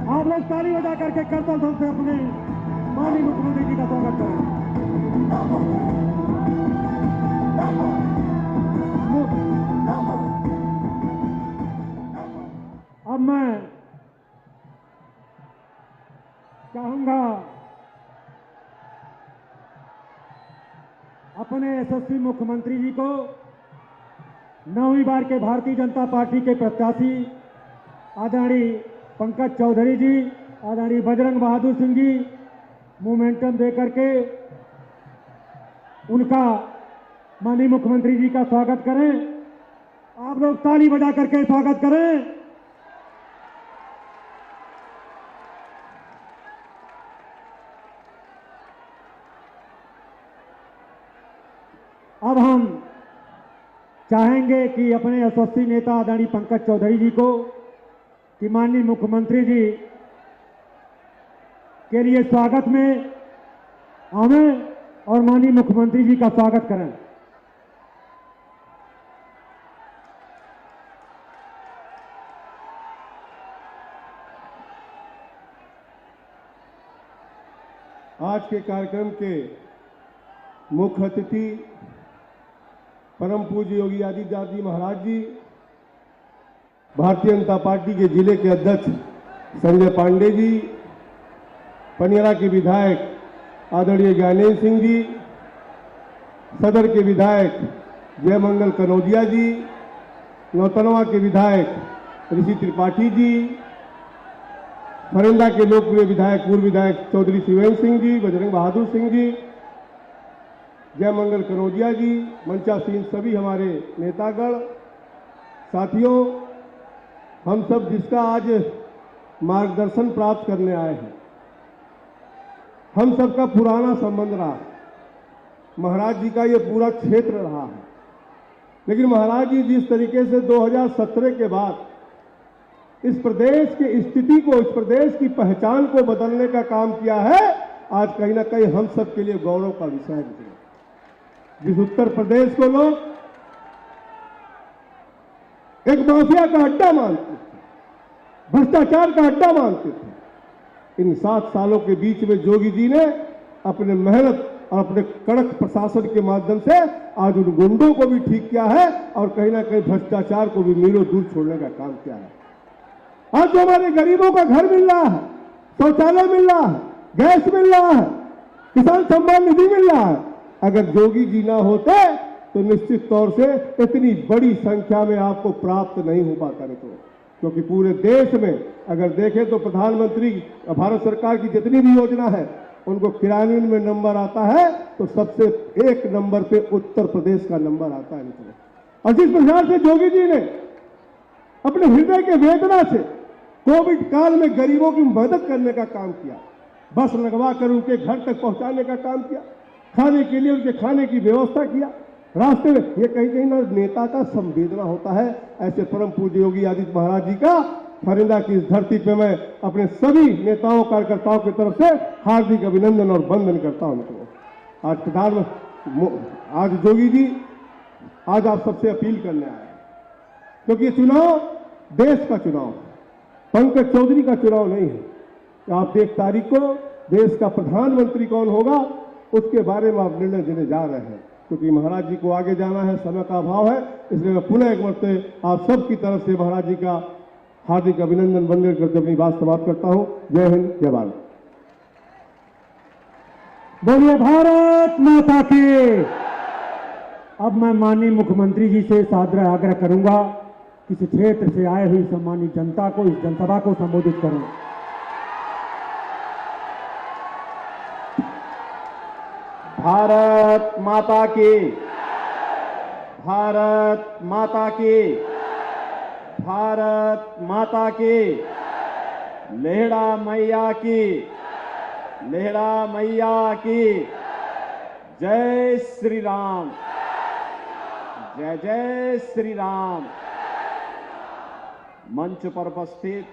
आप लोग ताली बजा करके करतल ध्वनि से अपने माननीय मुख्यमंत्री जी का स्वागत करें। अब मैं चाहूंगा अपने यशस्वी मुख्यमंत्री जी को 9वीं बार के भारतीय जनता पार्टी के प्रत्याशी आदरणीय पंकज चौधरी जी, आदरणीय बजरंग बहादुर सिंह जी मोमेंटम देकर के उनका माननीय मुख्यमंत्री जी का स्वागत करें। आप लोग ताली बजा करके स्वागत करें। अब हम चाहेंगे कि अपने यशस्वी नेता आदरणीय पंकज चौधरी जी को कि माननीय मुख्यमंत्री जी के लिए स्वागत में आवें और माननीय मुख्यमंत्री जी का स्वागत करें। आज के कार्यक्रम के मुख्य अतिथि परम पूज्य योगी आदित्यनाथ जी महाराज जी, भारतीय जनता पार्टी के जिले के अध्यक्ष संजय पांडे जी, पनियारा के विधायक आदरणीय ज्ञानेन्द्र सिंह जी, सदर के विधायक जयमंगल कनौजिया जी, नौतनवा के विधायक ऋषि त्रिपाठी जी, फरेंदा के लोकप्रिय विधायक पूर्व विधायक चौधरी शिवेंद्र सिंह जी, बजरंग बहादुर सिंह जी, जयमंगल कनौजिया जी, मंचासीन सभी हमारे नेतागण, साथियों, हम सब जिसका आज मार्गदर्शन प्राप्त करने आए हैं, हम सबका पुराना संबंध रहा। महाराज जी का ये पूरा क्षेत्र रहा है, लेकिन महाराज जी जिस तरीके से 2017 के बाद इस प्रदेश की स्थिति को, इस प्रदेश की पहचान को बदलने का काम किया है, आज कहीं ना कहीं हम सब के लिए गौरव का विषय है। जिस उत्तर प्रदेश को लोग एक माफिया का अड्डा मानते थे, भ्रष्टाचार का अड्डा मानते थे, इन 7 सालों के बीच में जोगी जी ने अपने मेहनत और अपने कड़क प्रशासन के माध्यम से आज उन गुंडों को भी ठीक किया है और कहीं ना कहीं भ्रष्टाचार को भी मीलों दूर छोड़ने का काम किया है। आज जो हमारे गरीबों का घर मिल रहा है, शौचालय मिल रहा है, गैस मिल रहा है, किसान सम्मान निधि मिल रहा है, अगर जोगी जी ना होते तो निश्चित तौर से इतनी बड़ी संख्या में आपको प्राप्त नहीं हो पाता मित्रों। क्योंकि पूरे देश में अगर देखें तो प्रधानमंत्री भारत सरकार की जितनी भी योजना है उनको क्रियान्वयन में नंबर आता है तो सबसे 1 नंबर पे उत्तर प्रदेश का नंबर आता है मित्रों। और जिस प्रकार से जोगी जी ने अपने हृदय के वेदना से कोविड काल में गरीबों की मदद करने का काम किया, बस लगवा कर उनके घर तक पहुंचाने का काम किया, खाने के लिए उनके खाने की व्यवस्था किया, रास्ते में ये कहीं कहीं ना नेता का संवेदना होता है। ऐसे परम पूज्य योगी आदित्य महाराज जी का फरिंदा की इस धरती पे मैं अपने सभी नेताओं कार्यकर्ताओं की तरफ से हार्दिक अभिनंदन और वंदन करता हूं। आज जोगी जी, आज आप सबसे अपील करने आए क्योंकि ये चुनाव देश का चुनाव, पंकज चौधरी का चुनाव नहीं है। आप 1 तारीख को देश का प्रधानमंत्री कौन होगा उसके बारे में आप निर्णय देने जा रहे हैं। क्योंकि महाराज जी को आगे जाना है, समय का अभाव है, इसलिए मैं पुनः एक मरते आप सबकी तरफ से महाराज जी का हार्दिक अभिनंदन वंदन करके अपनी बात समाप्त करता हूं। जय हिंद, जय भारत। बोलिए भारत माता की। अब मैं माननीय मुख्यमंत्री जी से सादर आग्रह करूंगा कि इस क्षेत्र से आए हुई सम्मानित जनता को, इस जनसभा को संबोधित करें। भारत माता की, भारत माता की, भारत माता की, लेहड़ा मैया की, लेहड़ा मैया की। जय श्री राम, जय जय श्री राम। मंच पर उपस्थित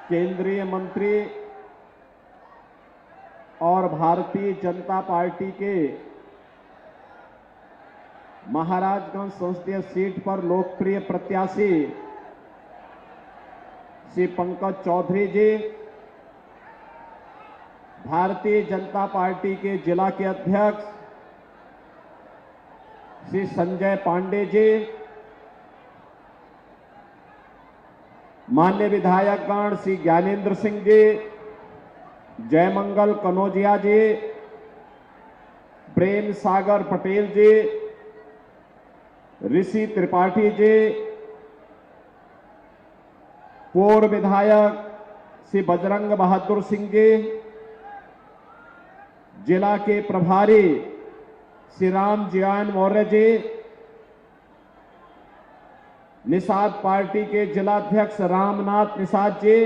केंद्रीय मंत्री और भारतीय जनता पार्टी के महाराजगंज संसदीय सीट पर लोकप्रिय प्रत्याशी श्री पंकज चौधरी जी, भारतीय जनता पार्टी के जिला के अध्यक्ष श्री संजय पांडे जी, मान्य विधायकगण श्री ज्ञानेंद्र सिंह जी, जयमंगल कनौजिया जी, प्रेम सागर पटेल जी, ऋषि त्रिपाठी जी, पूर्व विधायक श्री बजरंग बहादुर सिंह जी, जिला के प्रभारी श्री राम जियान मौर्य जी, निषाद पार्टी के जिलाध्यक्ष रामनाथ निषाद जी,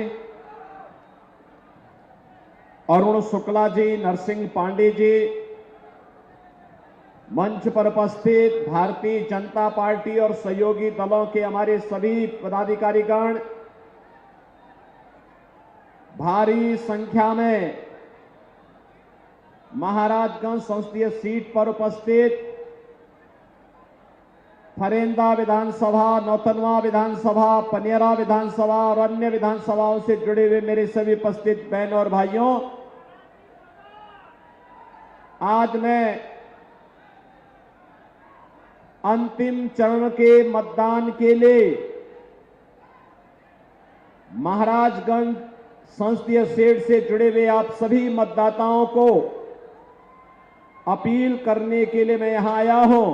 अरुण शुक्ला जी, नरसिंह पांडे जी, मंच पर उपस्थित भारतीय जनता पार्टी और सहयोगी दलों के हमारे सभी पदाधिकारीगण, भारी संख्या में महाराजगंज संसदीय सीट पर उपस्थित फरेंदा विधानसभा, नौतनवा विधानसभा, पनियरा विधानसभा और अन्य विधानसभाओं से जुड़े हुए मेरे सभी उपस्थित बहनों और भाइयों, आज मैं अंतिम चरण के मतदान के लिए महाराजगंज संसदीय सीट से जुड़े हुए आप सभी मतदाताओं को अपील करने के लिए मैं यहां आया हूं।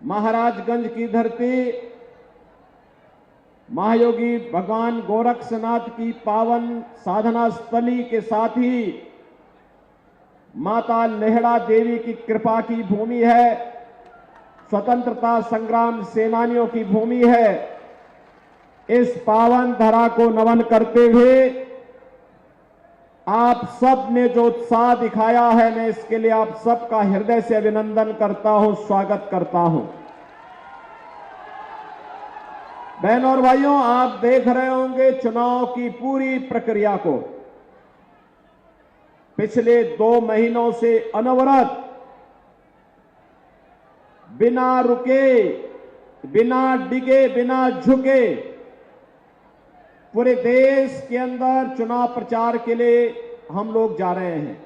महाराजगंज की धरती महायोगी भगवान गोरक्षनाथ की पावन साधना स्थली के साथ ही माता लेहड़ा देवी की कृपा की भूमि है, स्वतंत्रता संग्राम सेनानियों की भूमि है। इस पावन धरा को नमन करते हुए आप सब ने जो उत्साह दिखाया है, मैं इसके लिए आप सबका हृदय से अभिनंदन करता हूं, स्वागत करता हूं। बहनों और भाइयों, आप देख रहे होंगे चुनाव की पूरी प्रक्रिया को। पिछले 2 महीनों से अनवरत, बिना रुके, बिना डिगे, बिना झुके पूरे देश के अंदर चुनाव प्रचार के लिए हम लोग जा रहे हैं।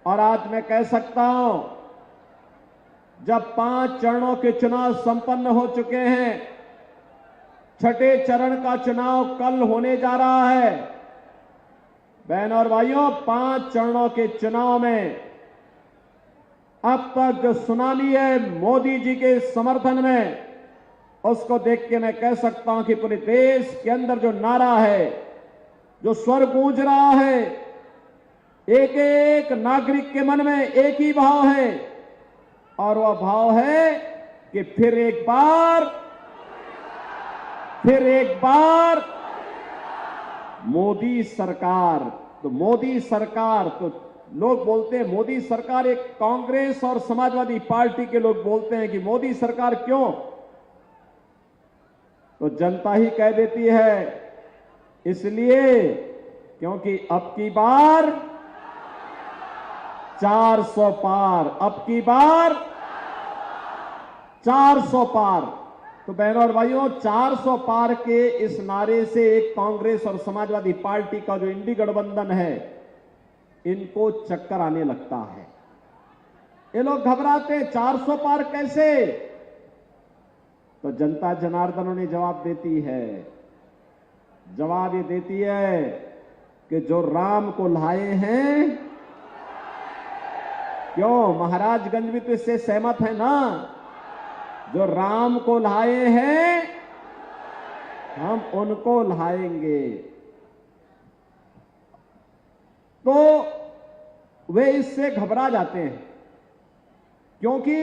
और आज मैं कह सकता हूं, जब 5 चरणों के चुनाव संपन्न हो चुके हैं, छठे चरण का चुनाव कल होने जा रहा है। बहनों और भाइयों, 5 चरणों के चुनाव में अब तक जो सुनामी है मोदी जी के समर्थन में, उसको देख के मैं कह सकता हूं कि पूरे देश के अंदर जो नारा है, जो स्वर गूंज रहा है, एक एक नागरिक के मन में एक ही भाव है, और वह भाव है कि फिर एक बार मोदी सरकार। तो मोदी सरकार, तो लोग बोलते हैं मोदी सरकार, एक कांग्रेस और समाजवादी पार्टी के लोग बोलते हैं कि मोदी सरकार क्यों, तो जनता ही कह देती है, इसलिए क्योंकि अब की बार 400 पार, अब की बार 400 पार। तो बहनों और भाइयों, 400 पार के इस नारे से एक कांग्रेस और समाजवादी पार्टी का जो इंडी गठबंधन है, इनको चक्कर आने लगता है। ये लोग घबराते हैं, 400 पार कैसे? तो जनता जनार्दनों ने जवाब देती है। जवाब ये देती है कि जो राम को लाए हैं, क्यों महाराजगंज भी तो इससे सहमत है ना, जो राम को लाए हैं हम उनको लाएंगे। तो वे इससे घबरा जाते हैं, क्योंकि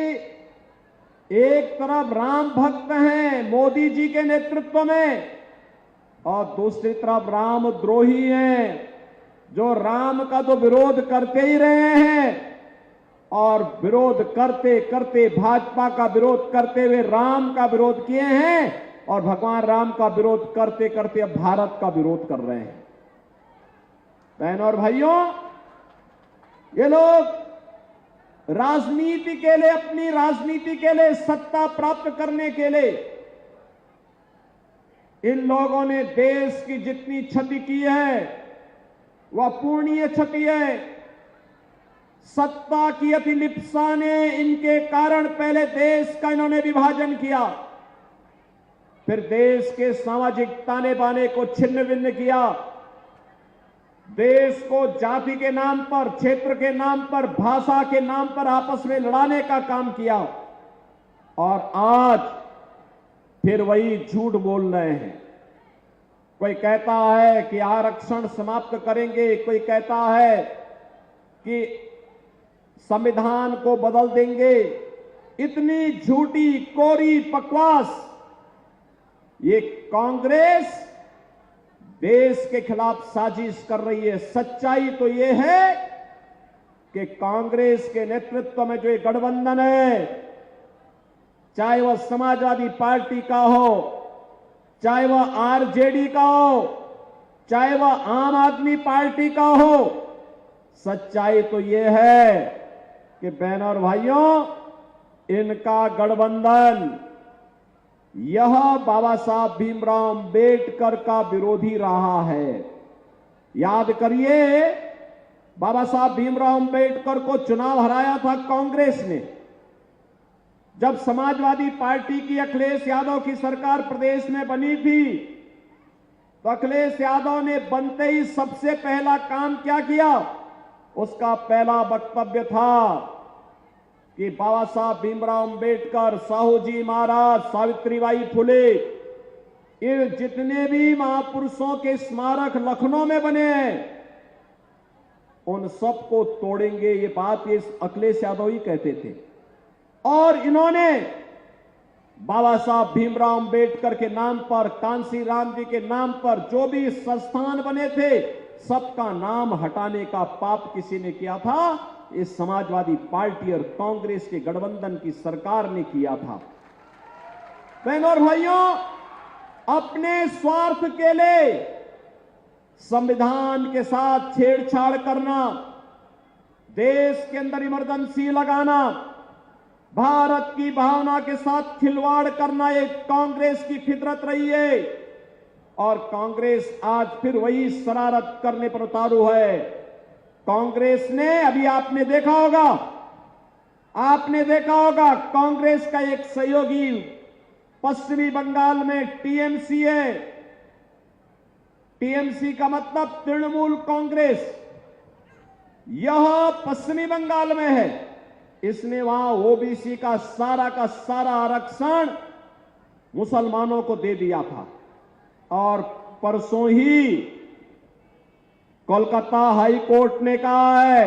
एक तरफ राम भक्त हैं मोदी जी के नेतृत्व में, और दूसरी तरफ राम द्रोही हैं, जो राम का तो विरोध करते ही रहे हैं, और विरोध करते करते, भाजपा का विरोध करते हुए राम का विरोध किए हैं, और भगवान राम का विरोध करते करते अब भारत का विरोध कर रहे हैं। बहनों और भाइयों, ये लोग राजनीति के लिए, अपनी राजनीति के लिए, सत्ता प्राप्त करने के लिए इन लोगों ने देश की जितनी क्षति की है वह अपूर्णीय क्षति है। सत्ता की अतिलिप्सा ने इनके कारण पहले देश का इन्होंने विभाजन किया, फिर देश के सामाजिक ताने बाने को छिन्न भिन्न किया, देश को जाति के नाम पर, क्षेत्र के नाम पर, भाषा के नाम पर आपस में लड़ाने का काम किया और आज फिर वही झूठ बोल रहे हैं। कोई कहता है कि आरक्षण समाप्त करेंगे, कोई कहता है कि संविधान को बदल देंगे। इतनी झूठी कोरी बकवास। ये कांग्रेस देश के खिलाफ साजिश कर रही है। सच्चाई तो ये है कि कांग्रेस के नेतृत्व में जो ये गठबंधन है, चाहे वह समाजवादी पार्टी का हो, चाहे वह आरजेडी का हो, चाहे वह आम आदमी पार्टी का हो, सच्चाई तो ये है कि बहनों और भाइयों, इनका गठबंधन यह बाबा साहब भीमराव अंबेडकर का विरोधी रहा है। याद करिए, बाबा साहब भीमराव अंबेडकर को चुनाव हराया था कांग्रेस ने। जब समाजवादी पार्टी की अखिलेश यादव की सरकार प्रदेश में बनी थी, तो अखिलेश यादव ने बनते ही सबसे पहला काम क्या किया? उसका पहला वक्तव्य था कि बाबा साहब भीमराव अंबेडकर, साहू जी महाराज, सावित्रीबाई फुले, ये जितने भी महापुरुषों के स्मारक लखनऊ में बने हैं, उन सबको तोड़ेंगे। ये बात ये अखिलेश यादव ही कहते थे। और इन्होंने बाबा साहब भीमराव अंबेडकर के नाम पर, कांसी राम जी के नाम पर जो भी संस्थान बने थे, सबका नाम हटाने का पाप किसी ने किया था? इस समाजवादी पार्टी और कांग्रेस के गठबंधन की सरकार ने किया था। बहनों और भाइयों, अपने स्वार्थ के लिए संविधान के साथ छेड़छाड़ करना, देश के अंदर इमरजेंसी लगाना, भारत की भावना के साथ खिलवाड़ करना, ये कांग्रेस की फितरत रही है। और कांग्रेस आज फिर वही शरारत करने पर उतारू है। कांग्रेस ने, अभी आपने देखा होगा कांग्रेस का एक सहयोगी पश्चिमी बंगाल में टीएमसी है। टीएमसी का मतलब तृणमूल कांग्रेस। यह पश्चिमी बंगाल में है। इसने वहां ओबीसी का सारा आरक्षण मुसलमानों को दे दिया था। और परसों ही कोलकाता हाई कोर्ट ने कहा है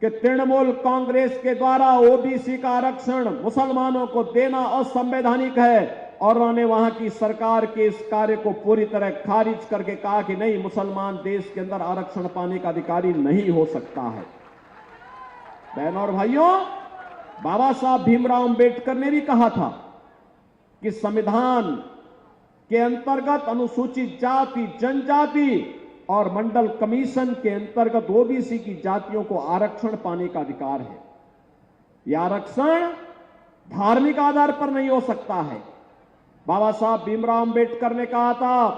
कि तृणमूल कांग्रेस के द्वारा ओबीसी का आरक्षण मुसलमानों को देना असंवैधानिक है। और उन्होंने वहां की सरकार के इस कार्य को पूरी तरह खारिज करके कहा कि नहीं, मुसलमान देश के अंदर आरक्षण पाने का अधिकारी नहीं हो सकता है। बहनों और भाइयों, बाबा साहब भीमराव अंबेडकर ने भी कहा था कि संविधान के अंतर्गत अनुसूचित जाति, जनजाति और मंडल कमीशन के अंतर्गत ओबीसी की जातियों को आरक्षण पाने का अधिकार है। यह आरक्षण धार्मिक आधार पर नहीं हो सकता है। बाबा साहब भीमराव अंबेडकर ने कहा था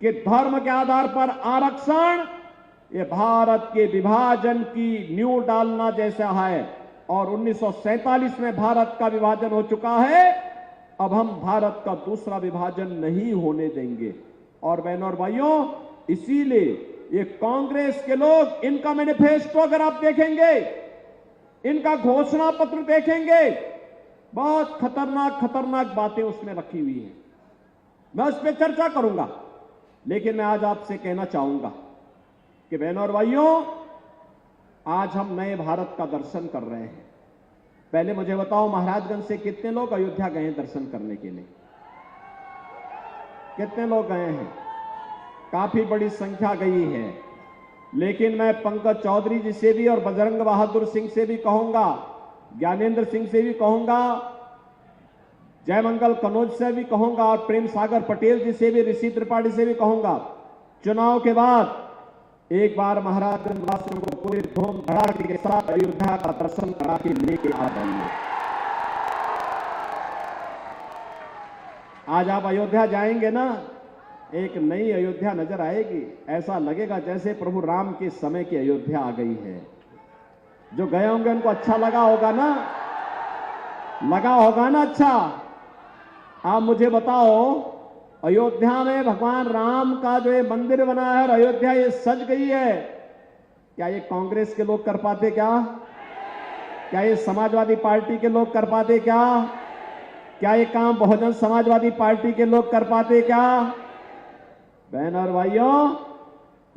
कि धर्म के आधार पर आरक्षण ये भारत के विभाजन की नींव डालना जैसा है। और 1947 में भारत का विभाजन हो चुका है। अब हम भारत का दूसरा विभाजन नहीं होने देंगे। और बहनों और भाइयों, इसीलिए ये कांग्रेस के लोग, इनका मैनिफेस्टो अगर आप देखेंगे, इनका घोषणा पत्र देखेंगे, बहुत खतरनाक बातें उसमें रखी हुई हैं। मैं उस पर चर्चा करूंगा, लेकिन मैं आज आपसे कहना चाहूंगा कि बहनों और भाइयों, आज हम नए भारत का दर्शन कर रहे हैं। पहले मुझे बताओ, महाराजगंज से कितने लोग अयोध्या गए हैं दर्शन करने के लिए? कितने लोग गए हैं? काफी बड़ी संख्या गई है। लेकिन मैं पंकज चौधरी जी से भी और बजरंग बहादुर सिंह से भी कहूंगा, ज्ञानेंद्र सिंह से भी कहूंगा, जयमंगल कनौज से भी कहूंगा और प्रेम सागर पटेल जी से भी, ऋषि त्रिपाठी से भी कहूंगा, चुनाव के बाद एक बार महाराज वासियों को पूरे धूम धड़ाके के साथ अयोध्या का दर्शन करा के लेके आ जाइए। आज आप अयोध्या जाएंगे ना, एक नई अयोध्या नजर आएगी। ऐसा लगेगा जैसे प्रभु राम के समय की अयोध्या आ गई है। जो गए होंगे उनको अच्छा लगा होगा ना, अच्छा। आप मुझे बताओ, अयोध्या में भगवान राम का जो ये मंदिर बना है और अयोध्या ये सज गई है, क्या ये कांग्रेस के लोग कर पाते क्या ये समाजवादी पार्टी के लोग कर पाते क्या ये काम बहुजन समाजवादी पार्टी के लोग कर पाते बहन और भाइयों,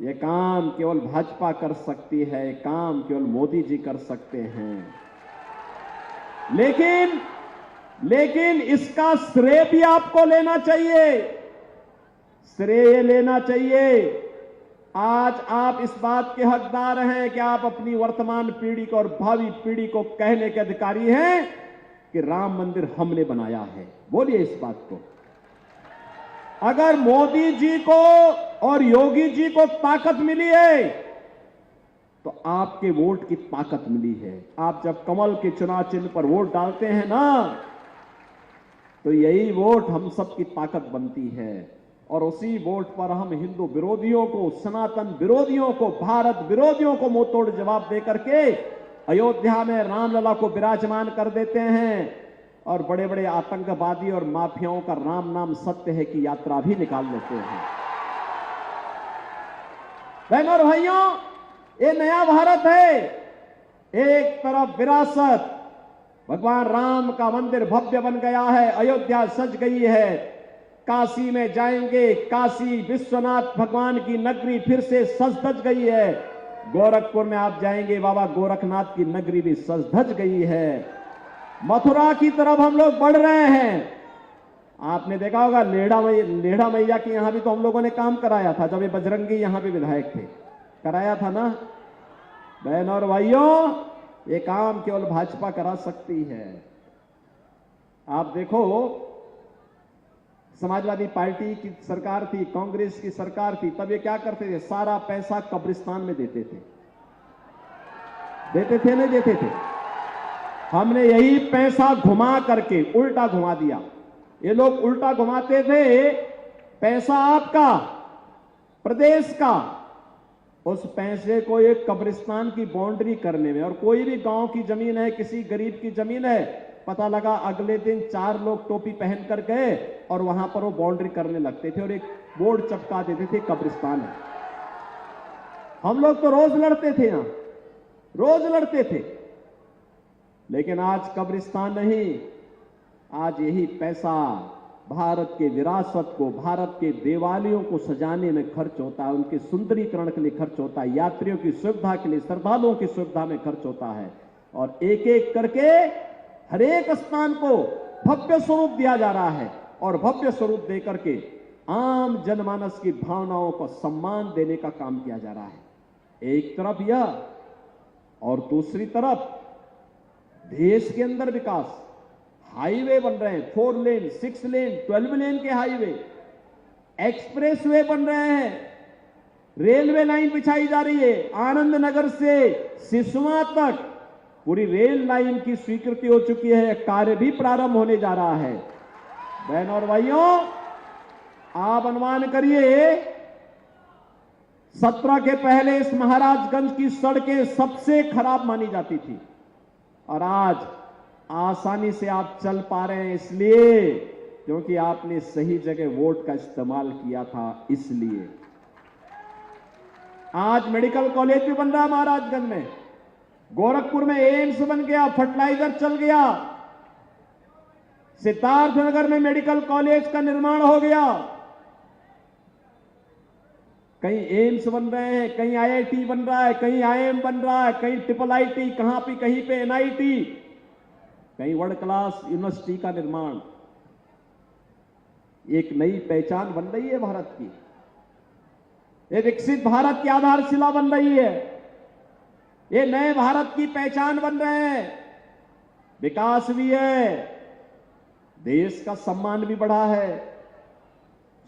ये काम केवल भाजपा कर सकती है, ये काम केवल मोदी जी कर सकते हैं। लेकिन इसका श्रेय भी आपको लेना चाहिए। आज आप इस बात के हकदार हैं कि आप अपनी वर्तमान पीढ़ी को और भावी पीढ़ी को कहने के अधिकारी हैं कि राम मंदिर हमने बनाया है। बोलिए इस बात को। अगर मोदी जी को और योगी जी को ताकत मिली है तो आपके वोट की ताकत मिली है। आप जब कमल के चुनाव चिन्ह पर वोट डालते हैं ना, तो यही वोट हम सब की ताकत बनती है और उसी वोट पर हम हिंदू विरोधियों को, सनातन विरोधियों को, भारत विरोधियों को मुंह तोड़ जवाब दे करके अयोध्या में रामलला को विराजमान कर देते हैं और बड़े बड़े आतंकवादी और माफियाओं का राम नाम सत्य है की यात्रा भी निकाल लेते हैं। बहनों और भाइयों, ये नया भारत है। एक तरफ विरासत, भगवान राम का मंदिर भव्य बन गया है, अयोध्या सज गई है। काशी में जाएंगे, काशी विश्वनाथ भगवान की नगरी फिर से सज धज गई है। गोरखपुर में आप जाएंगे, बाबा गोरखनाथ की नगरी भी सज धज गई है। मथुरा की तरफ हम लोग बढ़ रहे हैं। आपने देखा होगा लेढ़ा मैया की यहां भी तो हम लोगों ने काम कराया था, जब ये बजरंगी यहां पे विधायक थे, कराया था ना। बहन और भाइयों, ये काम केवल भाजपा करा सकती है। आप देखो, समाजवादी पार्टी की सरकार थी, कांग्रेस की सरकार थी, तब ये क्या करते थे? सारा पैसा कब्रिस्तान में देते थे। हमने यही पैसा घुमा करके उल्टा घुमा दिया। ये लोग उल्टा घुमाते थे, पैसा आपका, प्रदेश का, उस पैसे को एक कब्रिस्तान की बाउंड्री करने में। और कोई भी गांव की जमीन है, किसी गरीब की जमीन है, पता लगा अगले दिन 4 लोग टोपी पहन कर गए और वहां पर वो बाउंड्री करने लगते थे और एक बोर्ड चिपका देते थे, कब्रिस्तान है। हम लोग तो रोज लड़ते थे। लेकिन आज कब्रिस्तान नहीं, आज यही पैसा भारत के विरासत को, भारत के देवालयों को सजाने में खर्च होता है, उनके सुंदरीकरण के लिए खर्च होता है, यात्रियों की सुविधा के लिए, श्रद्धालुओं की सुविधा में खर्च होता है। और एक एक करके हर एक स्थान को भव्य स्वरूप दिया जा रहा है और भव्य स्वरूप देकर के आम जनमानस की भावनाओं को सम्मान देने का काम किया जा रहा है। एक तरफ यह, और दूसरी तरफ देश के अंदर विकास, हाईवे बन रहे हैं, 4 लेन, 6 लेन, 12 लेन के हाईवे, एक्सप्रेसवे बन रहे हैं, रेलवे लाइन बिछाई जा रही है। आनंद नगर से सिसवा तक पूरी रेल लाइन की स्वीकृति हो चुकी है, कार्य भी प्रारंभ होने जा रहा है। बहनों और भाइयों, आप अनुमान करिए, 17 के पहले इस महाराजगंज की सड़कें सबसे खराब मानी जाती थी और आज आसानी से आप चल पा रहे हैं, इसलिए क्योंकि आपने सही जगह वोट का इस्तेमाल किया था। इसलिए आज मेडिकल कॉलेज भी बन रहा है महाराजगंज में, गोरखपुर में एम्स बन गया, फर्टिलाइजर चल गया, सिद्धार्थनगर में मेडिकल कॉलेज का निर्माण हो गया, कहीं एम्स बन रहे हैं, कहीं आईआईटी बन रहा है, कहीं आईएम बन रहा है, कहीं IIIT, कहीं पे एनआईटी, कहीं वर्ल्ड क्लास यूनिवर्सिटी का निर्माण। एक नई पहचान बन रही है भारत की, एक विकसित भारत की आधारशिला बन रही है, ये नए भारत की पहचान बन रहे हैं। विकास भी है, देश का सम्मान भी बढ़ा है,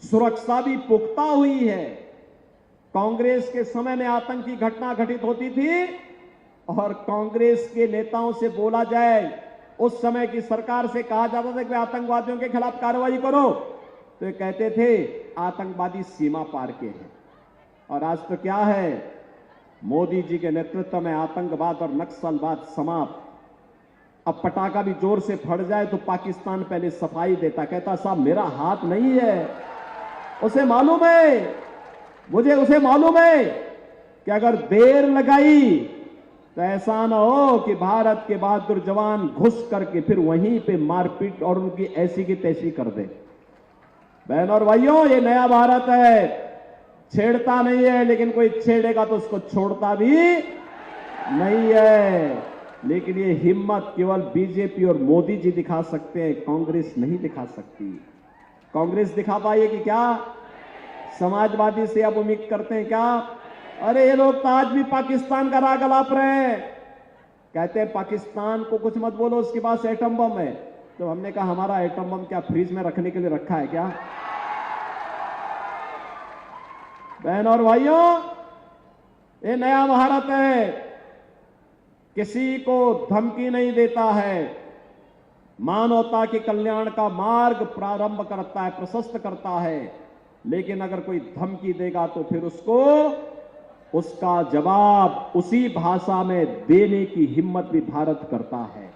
सुरक्षा भी पुख्ता हुई है। कांग्रेस के समय में आतंकी घटना घटित होती थी और कांग्रेस के नेताओं से बोला जाए, उस समय की सरकार से कहा जाता था कि आतंकवादियों के खिलाफ कार्रवाई करो, तो ये कहते थे आतंकवादी सीमा पार के हैं। और आज तो क्या है, मोदी जी के नेतृत्व में आतंकवाद और नक्सलवाद समाप्त। अब पटाखा भी जोर से फट जाए तो पाकिस्तान पहले सफाई देता, कहता साहब मेरा हाथ नहीं है। उसे मालूम है, मुझे उसे मालूम है कि अगर देर लगाई तो ऐसा ना हो कि भारत के बहादुर जवान घुस करके फिर वहीं पे मारपीट और उनकी ऐसी की तैसी कर दे। बहन और भाइयों, ये नया भारत है, छेड़ता नहीं है, लेकिन कोई छेड़ेगा तो उसको छोड़ता भी नहीं है। लेकिन ये हिम्मत केवल बीजेपी और मोदी जी दिखा सकते हैं, कांग्रेस नहीं दिखा सकती। कांग्रेस दिखा पाएगी क्या? समाजवादी से आप उम्मीद करते हैं क्या? अरे ये लोग तो आज भी पाकिस्तान का राग अलाप रहे हैं, कहते हैं पाकिस्तान को कुछ मत बोलो, उसके पास एटम बम है। तो हमने कहा हमारा एटम बम क्या फ्रीज में रखने के लिए रखा है क्या? बहन और भाइयों, ये नया भारत है, किसी को धमकी नहीं देता है, मानवता के कल्याण का मार्ग प्रारंभ करता है, प्रशस्त करता है। लेकिन अगर कोई धमकी देगा तो फिर उसको उसका जवाब उसी भाषा में देने की हिम्मत भी भारत करता है।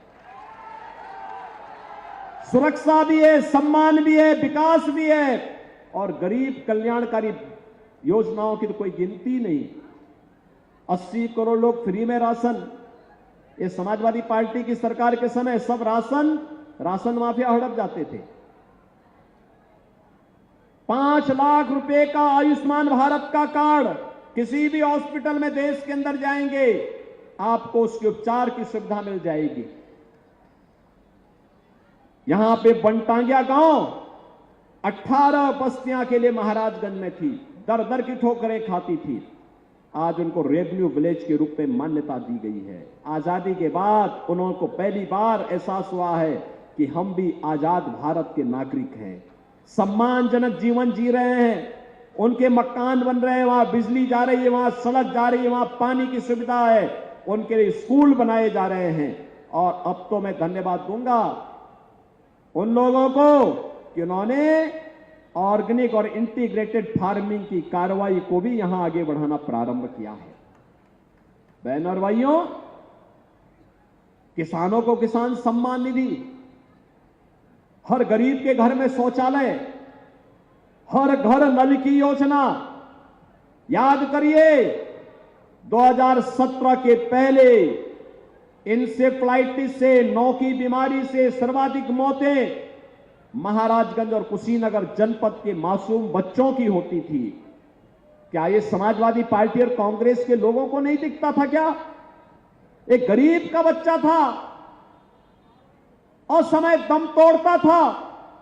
सुरक्षा भी है, सम्मान भी है, विकास भी है, और गरीब कल्याणकारी योजनाओं की तो कोई गिनती नहीं। 80 करोड़ लोग फ्री में राशन, ये समाजवादी पार्टी की सरकार के समय सब राशन माफिया हड़प जाते थे। 5 लाख रुपए का आयुष्मान भारत का कार्ड, किसी भी हॉस्पिटल में देश के अंदर जाएंगे आपको उसके उपचार की सुविधा मिल जाएगी। यहां पे बनटांगिया गांव 18 बस्तियां के लिए महाराजगंज में थी, दर दर की ठोकरें खाती थी। आज उनको रेवेन्यू विलेज के रूप में मान्यता दी गई है। आजादी के बाद उनको पहली बार एहसास हुआ है कि हम भी आजाद भारत के नागरिक हैं, सम्मानजनक जीवन जी रहे हैं, उनके मकान बन रहे हैं, वहां बिजली जा रही है, वहां सड़क जा रही है, वहां पानी की सुविधा है, उनके लिए स्कूल बनाए जा रहे हैं। और अब तो मैं धन्यवाद दूंगा उन लोगों को कि उन्होंने ऑर्गेनिक और इंटीग्रेटेड फार्मिंग की कार्रवाई को भी यहां आगे बढ़ाना प्रारंभ किया है। बहन और भाइयों, किसानों को किसान सम्मान निधि, हर गरीब के घर में शौचालय, हर घर नल की योजना। याद करिए 2017 के पहले इंसेफ्लाइटिस से, नौ की बीमारी से सर्वाधिक मौतें महाराजगंज और कुशीनगर जनपद के मासूम बच्चों की होती थी। क्या ये समाजवादी पार्टी और कांग्रेस के लोगों को नहीं दिखता था क्या? एक गरीब का बच्चा था और समय दम तोड़ता था,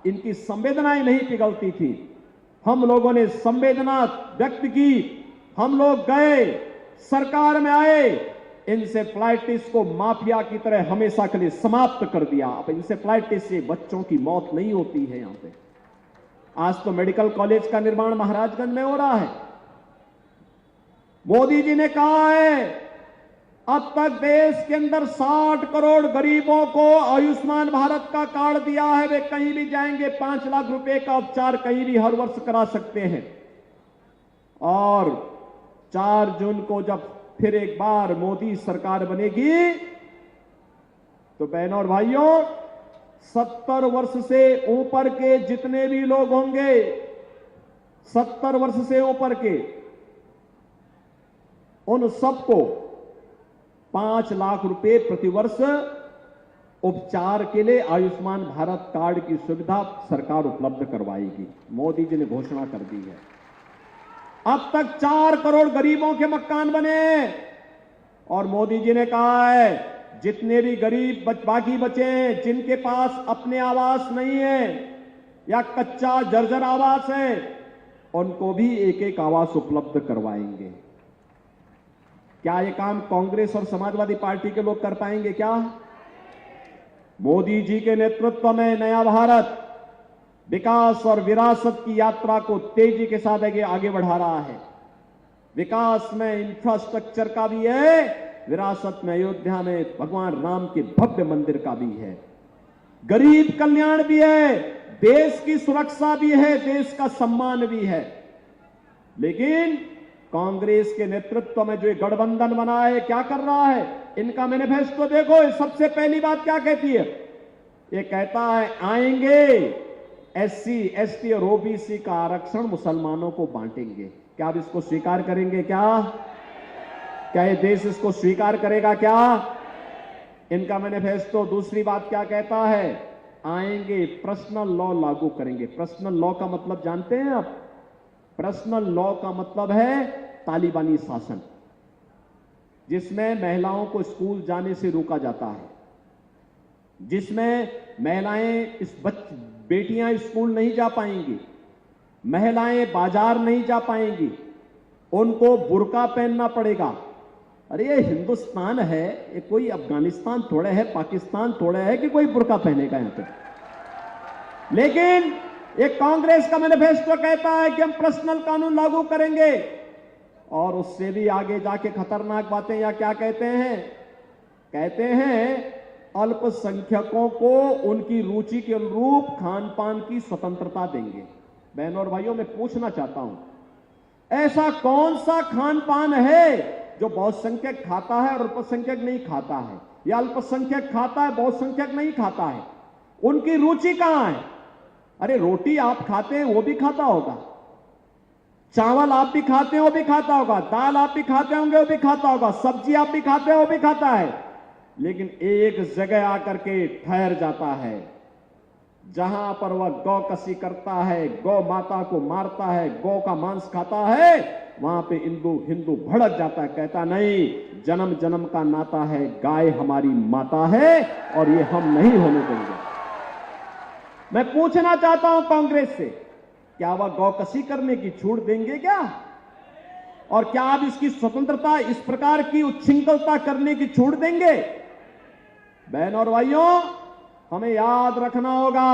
इनकी संवेदनाएं नहीं पिघलती थी। हम लोगों ने संवेदना व्यक्त की, हम लोग गए, सरकार में आए, इंसेफ्लाइटिस को माफिया की तरह हमेशा के लिए समाप्त कर दिया। अब इंसेफ्लाइटिस से बच्चों की मौत नहीं होती है यहां पे। आज तो मेडिकल कॉलेज का निर्माण महाराजगंज में हो रहा है। मोदी जी ने कहा है अब तक देश के अंदर 60 करोड़ गरीबों को आयुष्मान भारत का कार्ड दिया है। वे कहीं भी जाएंगे 5 लाख रुपए का उपचार कहीं भी हर वर्ष करा सकते हैं। और 4 जून को जब फिर एक बार मोदी सरकार बनेगी तो बहनों और भाइयों, 70 वर्ष से ऊपर के जितने भी लोग होंगे, 70 वर्ष से ऊपर के, उन सबको 5 लाख रुपए प्रतिवर्ष उपचार के लिए आयुष्मान भारत कार्ड की सुविधा सरकार उपलब्ध करवाएगी। मोदी जी ने घोषणा कर दी है। अब तक 4 करोड़ गरीबों के मकान बने और मोदी जी ने कहा है जितने भी गरीब बाकी बचे हैं, जिनके पास अपने आवास नहीं है या कच्चा जर्जर आवास है, उनको भी एक एक आवास उपलब्ध करवाएंगे। क्या ये काम कांग्रेस और समाजवादी पार्टी के लोग कर पाएंगे क्या? मोदी जी के नेतृत्व में नया भारत विकास और विरासत की यात्रा को तेजी के साथ आगे बढ़ा रहा है। विकास में, इंफ्रास्ट्रक्चर का भी है, विरासत में अयोध्या में भगवान राम के भव्य मंदिर का भी है, गरीब कल्याण भी है, देश की सुरक्षा भी है, देश का सम्मान भी है। लेकिन कांग्रेस के नेतृत्व में जो ये गठबंधन बना है, क्या कर रहा है? इनका मैनिफेस्टो देखो। सबसे पहली बात क्या कहती है? ये कहता है आएंगे एससी, एसटी और ओबीसी का आरक्षण मुसलमानों को बांटेंगे। क्या आप इसको स्वीकार करेंगे? क्या ये देश इसको स्वीकार करेगा? क्या इनका मैनिफेस्टो दूसरी बात क्या कहता है? आएंगे पर्सनल लॉ लागू करेंगे। पर्सनल लॉ का मतलब जानते हैं आप? पर्सनल लॉ का मतलब है तालिबानी शासन, जिसमें महिलाओं को स्कूल जाने से रोका जाता है, जिसमें महिलाएं बेटियां स्कूल नहीं जा पाएंगी, महिलाएं बाजार नहीं जा पाएंगी, उनको बुर्का पहनना पड़ेगा। अरे ये हिंदुस्तान है, ये कोई अफगानिस्तान थोड़े है, पाकिस्तान थोड़े है कि कोई बुर्का पहनेगा यहां पे। लेकिन ये कांग्रेस का मैनिफेस्टो कहता है कि हम पर्सनल कानून लागू करेंगे, और उससे भी आगे जाके खतरनाक बातें या क्या कहते हैं? कहते हैं अल्पसंख्यकों को उनकी रुचि के अनुरूप खान पान की स्वतंत्रता देंगे। बहनों और भाइयों, मैं पूछना चाहता हूं, ऐसा कौन सा खान पान है जो बहुसंख्यक खाता है और अल्पसंख्यक नहीं खाता है, या अल्पसंख्यक खाता है बहुसंख्यक नहीं खाता है? उनकी रुचि कहां है? अरे रोटी आप खाते हैं वो भी खाता होगा, चावल आप भी खाते हैं वो भी खाता होगा, दाल आप भी खाते होंगे वो भी खाता होगा, सब्जी आप भी खाते हैं वो भी खाता है। लेकिन एक जगह आकर के ठहर जाता है, जहां पर वह गौ कसी करता है, गौ माता को मारता है, गौ का मांस खाता है, वहां पे हिंदू भड़क जाता है, कहता नहीं, जन्म जन्म का नाता है, गाय हमारी माता है और ये हम नहीं होने देंगे। मैं पूछना चाहता हूं कांग्रेस से, क्या वह गौ कसी करने की छूट देंगे क्या? और क्या आप इसकी स्वतंत्रता, इस प्रकार की उच्छृंखलता करने की छूट देंगे? बहनों और भाइयों, हमें याद रखना होगा,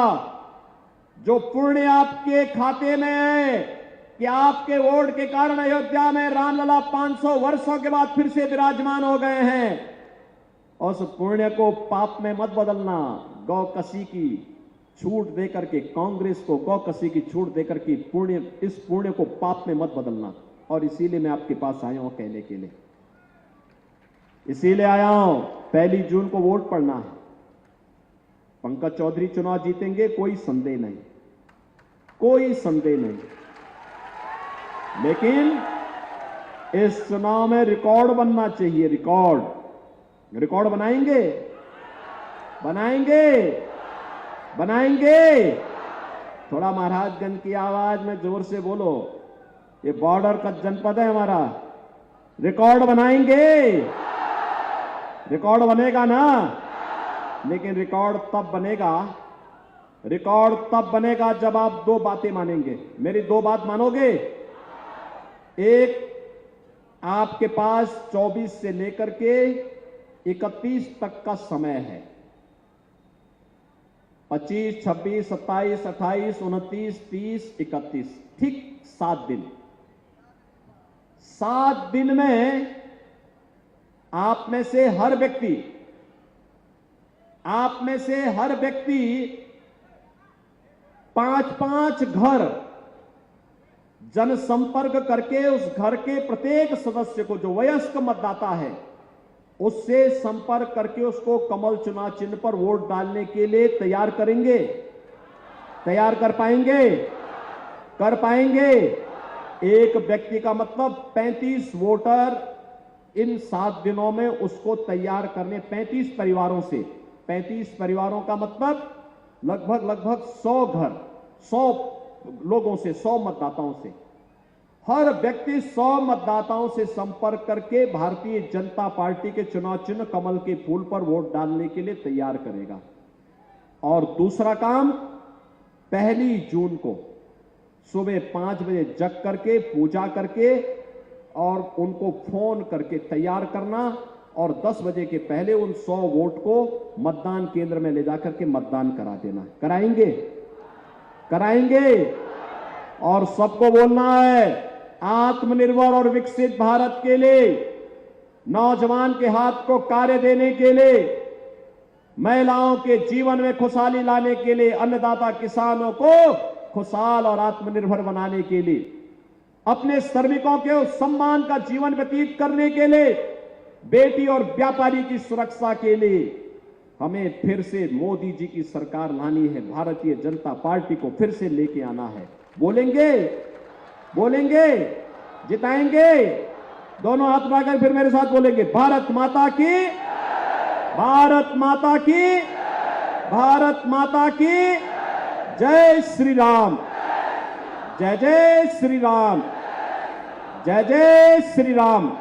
जो पुण्य आपके खाते में है कि आपके वोट के कारण अयोध्या में रामलला 500 वर्षों के बाद फिर से विराजमान हो गए हैं, उस पुण्य को पाप में मत बदलना। गौ कसी की छूट देकर के, कांग्रेस को गौ कसी की छूट देकर के इस पुण्य को पाप में मत बदलना। और इसीलिए मैं आपके पास आया हूं कहने के लिए, इसीलिए आया हूं, 1 जून को वोट पड़ना है। पंकज चौधरी चुनाव जीतेंगे, कोई संदेह नहीं, कोई संदेह नहीं। लेकिन इस चुनाव में रिकॉर्ड बनना चाहिए। रिकॉर्ड बनाएंगे, बनाएंगे। थोड़ा महाराजगंज की आवाज में जोर से बोलो, ये बॉर्डर का जनपद है हमारा। रिकॉर्ड बनाएंगे, रिकॉर्ड बनेगा ना। लेकिन रिकॉर्ड तब बनेगा जब आप 2 बातें मानेंगे। मेरी 2 बात मानोगे? एक, आपके पास 24 से लेकर के 31 तक का समय है। 25, 26, 27, 28, 29, 30, 31, ठीक 7 दिन। 7 दिन में आप में से हर व्यक्ति 5-5 घर जनसंपर्क करके उस घर के प्रत्येक सदस्य को, जो वयस्क मतदाता है, उससे संपर्क करके उसको कमल चुनाव चिन्ह पर वोट डालने के लिए तैयार करेंगे। तैयार कर पाएंगे। एक व्यक्ति का मतलब 35 वोटर इन 7 दिनों में उसको तैयार करने, 35 परिवारों से। 35 परिवारों का मतलब लगभग 100 घर, 100 लोगों से, 100 मतदाताओं से। हर व्यक्ति 100 मतदाताओं से संपर्क करके भारतीय जनता पार्टी के चुनाव चिन्ह कमल के फूल पर वोट डालने के लिए तैयार करेगा। और दूसरा काम, 1 जून को सुबह 5 बजे जग करके, पूजा करके और उनको फोन करके तैयार करना, और 10 बजे के पहले उन 100 वोट को मतदान केंद्र में ले जाकर के मतदान करा देना। कराएंगे। और सबको बोलना है आत्मनिर्भर और विकसित भारत के लिए, नौजवान के हाथ को कार्य देने के लिए, महिलाओं के जीवन में खुशहाली लाने के लिए, अन्नदाता किसानों को खुशहाल और आत्मनिर्भर बनाने के लिए, अपने श्रमिकों के सम्मान का जीवन व्यतीत करने के लिए, बेटी और व्यापारी की सुरक्षा के लिए हमें फिर से मोदी जी की सरकार लानी है। भारतीय जनता पार्टी को फिर से लेके आना है। बोलेंगे, बोलेंगे, जिताएंगे। दोनों हाथ उठाकर फिर मेरे साथ बोलेंगे, भारत माता की, भारत माता की, भारत माता की जय श्री राम, जय जय श्री राम, जय जय श्री राम।